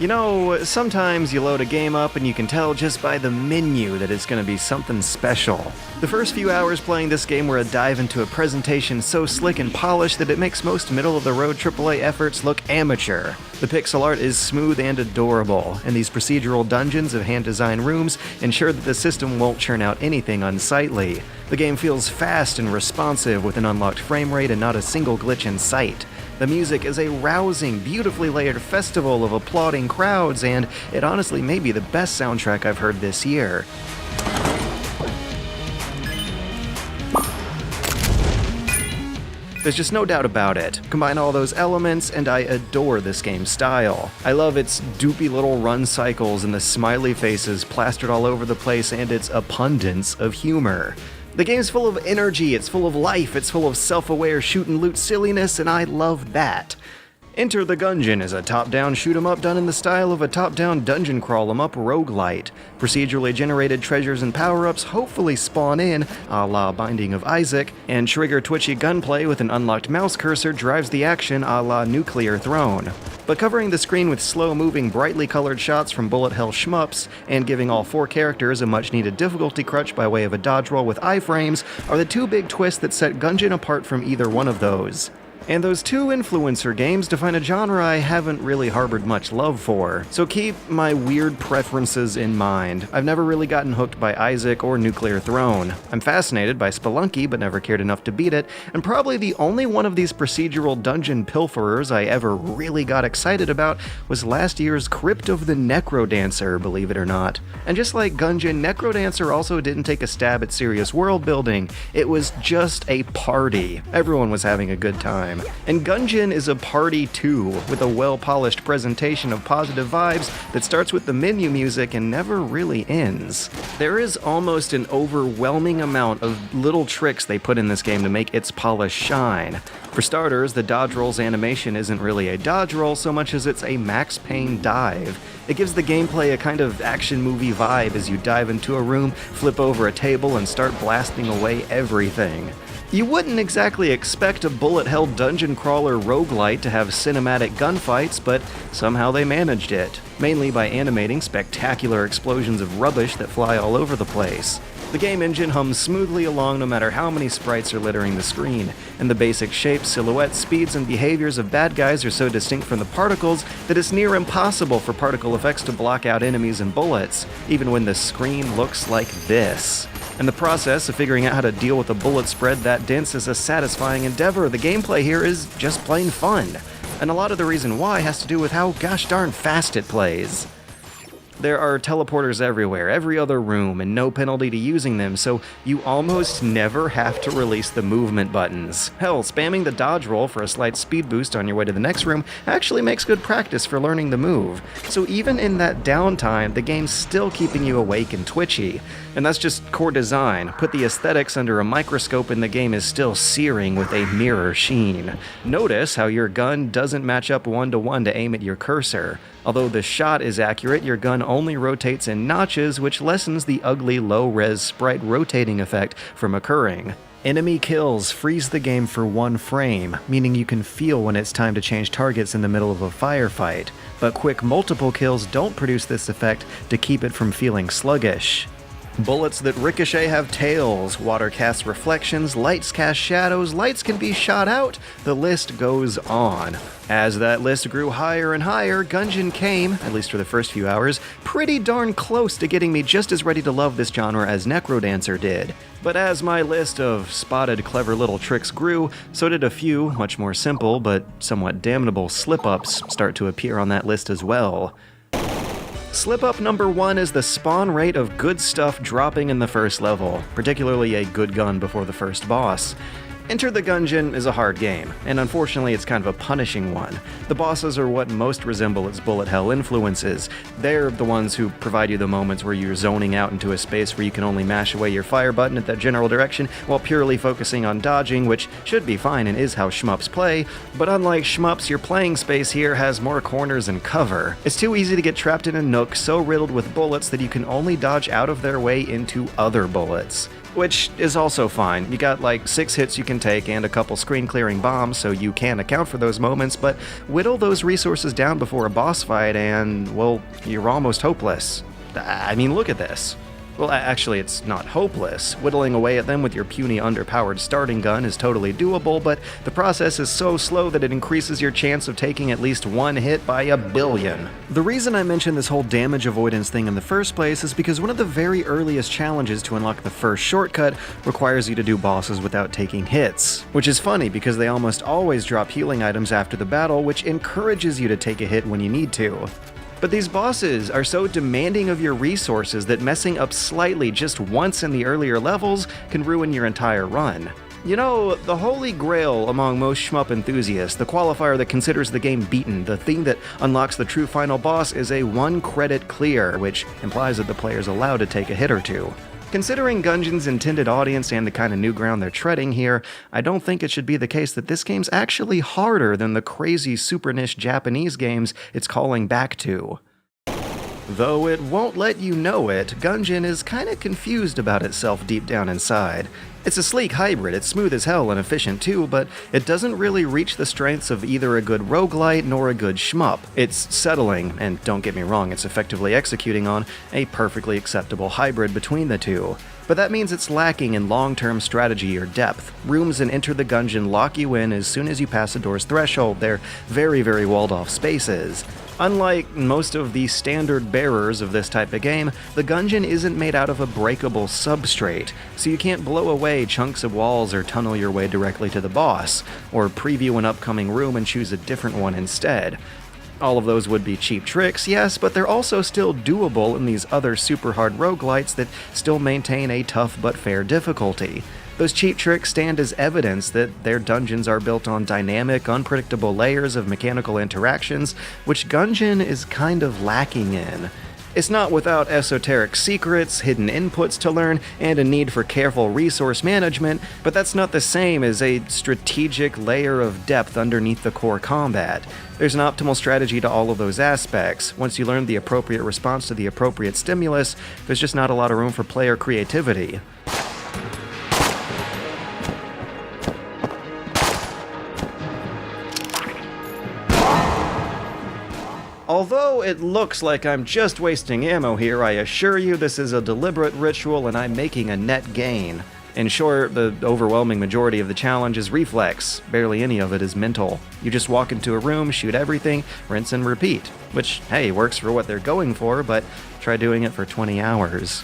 You know, sometimes you load a game up and you can tell just by the menu that it's going to be something special. The first few hours playing this game were a dive into a presentation so slick and polished that it makes most middle-of-the-road AAA efforts look amateur. The pixel art is smooth and adorable, and these procedural dungeons of hand-designed rooms ensure that the system won't churn out anything unsightly. The game feels fast and responsive with an unlocked frame rate and not a single glitch in sight. The music is a rousing, beautifully layered festival of applauding crowds, and it honestly may be the best soundtrack I've heard this year. There's just no doubt about it. Combine all those elements, and I adore this game's style. I love its doopy little run cycles and the smiley faces plastered all over the place, and its abundance of humor. The game's full of energy, it's full of life, it's full of self-aware shoot-and-loot silliness, and I love that. Enter the Gungeon is a top-down shoot-'em-up done in the style of a top-down dungeon crawl-'em-up roguelite. Procedurally generated treasures and power-ups hopefully spawn in, a la Binding of Isaac, and trigger-twitchy gunplay with an unlocked mouse cursor drives the action a la Nuclear Throne. But covering the screen with slow-moving, brightly colored shots from bullet hell shmups, and giving all 4 characters a much-needed difficulty crutch by way of a dodge roll with iframes are the 2 big twists that set Gungeon apart from either one of those. And those 2 influencer games define a genre I haven't really harbored much love for, so keep my weird preferences in mind. I've never really gotten hooked by Isaac or Nuclear Throne. I'm fascinated by Spelunky, but never cared enough to beat it, and probably the only one of these procedural dungeon pilferers I ever really got excited about was last year's Crypt of the Necrodancer, believe it or not. And just like Gungeon, Necrodancer also didn't take a stab at serious world building. It was just a party. Everyone was having a good time. And Gungeon is a party too, with a well-polished presentation of positive vibes that starts with the menu music and never really ends. There is almost an overwhelming amount of little tricks they put in this game to make its polish shine. For starters, the dodge roll's animation isn't really a dodge roll so much as it's a Max Payne dive. It gives the gameplay a kind of action movie vibe as you dive into a room, flip over a table, and start blasting away everything. You wouldn't exactly expect a bullet-hell dungeon crawler roguelite to have cinematic gunfights, but somehow they managed it, mainly by animating spectacular explosions of rubbish that fly all over the place. The game engine hums smoothly along no matter how many sprites are littering the screen, and the basic shapes, silhouettes, speeds, and behaviors of bad guys are so distinct from the particles that it's near impossible for particle effects to block out enemies and bullets, even when the screen looks like this. And the process of figuring out how to deal with a bullet spread that dense is a satisfying endeavor. The gameplay here is just plain fun, and a lot of the reason why has to do with how gosh darn fast it plays. There are teleporters everywhere, every other room, and no penalty to using them, so you almost never have to release the movement buttons. Hell, spamming the dodge roll for a slight speed boost on your way to the next room actually makes good practice for learning the move. So even in that downtime, the game's still keeping you awake and twitchy. And that's just core design. Put the aesthetics under a microscope and the game is still searing with a mirror sheen. Notice how your gun doesn't match up 1-to-1 to aim at your cursor. Although the shot is accurate, your gun only rotates in notches, which lessens the ugly low-res sprite rotating effect from occurring. Enemy kills freeze the game for 1 frame, meaning you can feel when it's time to change targets in the middle of a firefight, but quick multiple kills don't produce this effect to keep it from feeling sluggish. Bullets that ricochet have tails, water casts reflections, lights cast shadows, lights can be shot out, the list goes on. As that list grew higher and higher, Gungeon came, at least for the first few hours, pretty darn close to getting me just as ready to love this genre as Necrodancer did. But as my list of spotted clever little tricks grew, so did a few, much more simple but somewhat damnable slip-ups start to appear on that list as well. Slip-up number 1 is the spawn rate of good stuff dropping in the first level, particularly a good gun before the first boss. Enter the Gungeon is a hard game, and unfortunately it's kind of a punishing one. The bosses are what most resemble its bullet hell influences. They're the ones who provide you the moments where you're zoning out into a space where you can only mash away your fire button at that general direction while purely focusing on dodging, which should be fine and is how shmups play, but unlike shmups, your playing space here has more corners and cover. It's too easy to get trapped in a nook so riddled with bullets that you can only dodge out of their way into other bullets. which is also fine. You got like 6 hits you can take and a couple screen-clearing bombs, so you can account for those moments, but whittle those resources down before a boss fight and, well, you're almost hopeless. I mean, look at this. Well, actually, it's not hopeless. Whittling away at them with your puny, underpowered starting gun is totally doable, but the process is so slow that it increases your chance of taking at least one hit by 1,000,000,000. The reason I mentioned this whole damage avoidance thing in the first place is because one of the very earliest challenges to unlock the first shortcut requires you to do bosses without taking hits. Which is funny because they almost always drop healing items after the battle, which encourages you to take a hit when you need to. But these bosses are so demanding of your resources that messing up slightly just once in the earlier levels can ruin your entire run. You know, the holy grail among most shmup enthusiasts, the qualifier that considers the game beaten, the thing that unlocks the true final boss, is a 1-credit clear, which implies that the player's allowed to take a hit or two. Considering Gungeon's intended audience and the kind of new ground they're treading here, I don't think it should be the case that this game's actually harder than the crazy super niche Japanese games it's calling back to. Though it won't let you know it, Gungeon is kinda confused about itself deep down inside. It's a sleek hybrid, it's smooth as hell and efficient too, but it doesn't really reach the strengths of either a good roguelite nor a good shmup. It's settling, and don't get me wrong, it's effectively executing on a perfectly acceptable hybrid between the two. But that means it's lacking in long-term strategy or depth. Rooms in Enter the Gungeon lock you in as soon as you pass a door's threshold. They're very, very walled-off spaces. Unlike most of the standard bearers of this type of game, the Gungeon isn't made out of a breakable substrate, so you can't blow away chunks of walls or tunnel your way directly to the boss, or preview an upcoming room and choose a different one instead. All of those would be cheap tricks, yes, but they're also still doable in these other super hard roguelites that still maintain a tough but fair difficulty. Those cheap tricks stand as evidence that their dungeons are built on dynamic, unpredictable layers of mechanical interactions, which Gungeon is kind of lacking in. It's not without esoteric secrets, hidden inputs to learn, and a need for careful resource management, but that's not the same as a strategic layer of depth underneath the core combat. There's an optimal strategy to all of those aspects. Once you learn the appropriate response to the appropriate stimulus, there's just not a lot of room for player creativity. Although it looks like I'm just wasting ammo here, I assure you this is a deliberate ritual and I'm making a net gain. In short, the overwhelming majority of the challenge is reflex. Barely any of it is mental. You just walk into a room, shoot everything, rinse and repeat. Which, hey, works for what they're going for, but try doing it for 20 hours.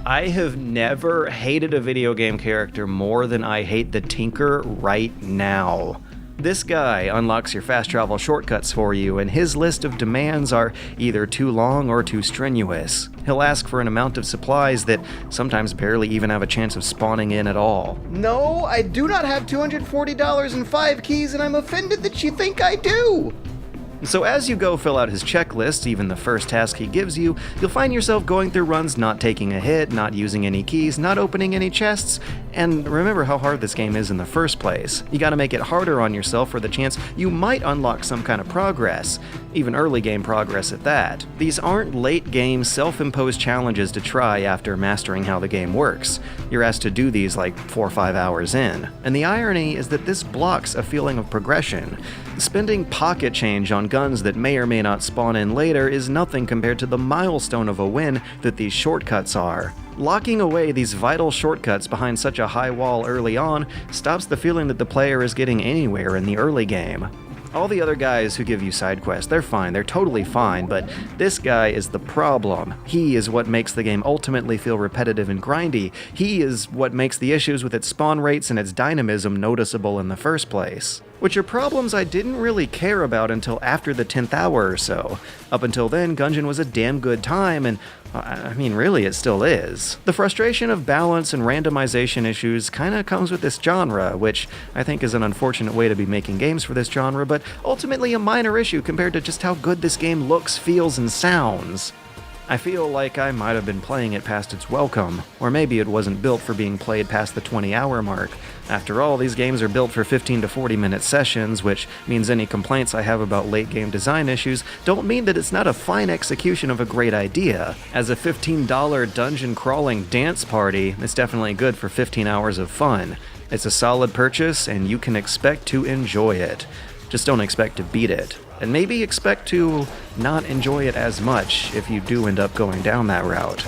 I have never hated a video game character more than I hate the Tinker right now. This guy unlocks your fast travel shortcuts for you, and his list of demands are either too long or too strenuous. He'll ask for an amount of supplies that sometimes barely even have a chance of spawning in at all. No, I do not have $240 and 5 keys, and I'm offended that you think I do! So as you go fill out his checklist, even the first task he gives you, you'll find yourself going through runs not taking a hit, not using any keys, not opening any chests, and remember how hard this game is in the first place. You gotta make it harder on yourself for the chance you might unlock some kind of progress, even early game progress at that. These aren't late game self-imposed challenges to try after mastering how the game works. You're asked to do these like 4 or 5 hours in. And the irony is that this blocks a feeling of progression. Spending pocket change on guns that may or may not spawn in later is nothing compared to the milestone of a win that these shortcuts are. Locking away these vital shortcuts behind such a high wall early on stops the feeling that the player is getting anywhere in the early game. All the other guys who give you side quests, they're fine, they're totally fine, but this guy is the problem. He is what makes the game ultimately feel repetitive and grindy. He is what makes the issues with its spawn rates and its dynamism noticeable in the first place. Which are problems I didn't really care about until after the 10th hour or so. Up until then, Gungeon was a damn good time, and I mean, really, it still is. The frustration of balance and randomization issues kinda comes with this genre, which I think is an unfortunate way to be making games for this genre, but ultimately a minor issue compared to just how good this game looks, feels, and sounds. I feel like I might have been playing it past its welcome, or maybe it wasn't built for being played past the 20-hour mark. After all, these games are built for 15 to 40-minute sessions, which means any complaints I have about late-game design issues don't mean that it's not a fine execution of a great idea. As a $15 dungeon-crawling dance party, it's definitely good for 15 hours of fun. It's a solid purchase, and you can expect to enjoy it. Just don't expect to beat it. And maybe expect to not enjoy it as much if you do end up going down that route.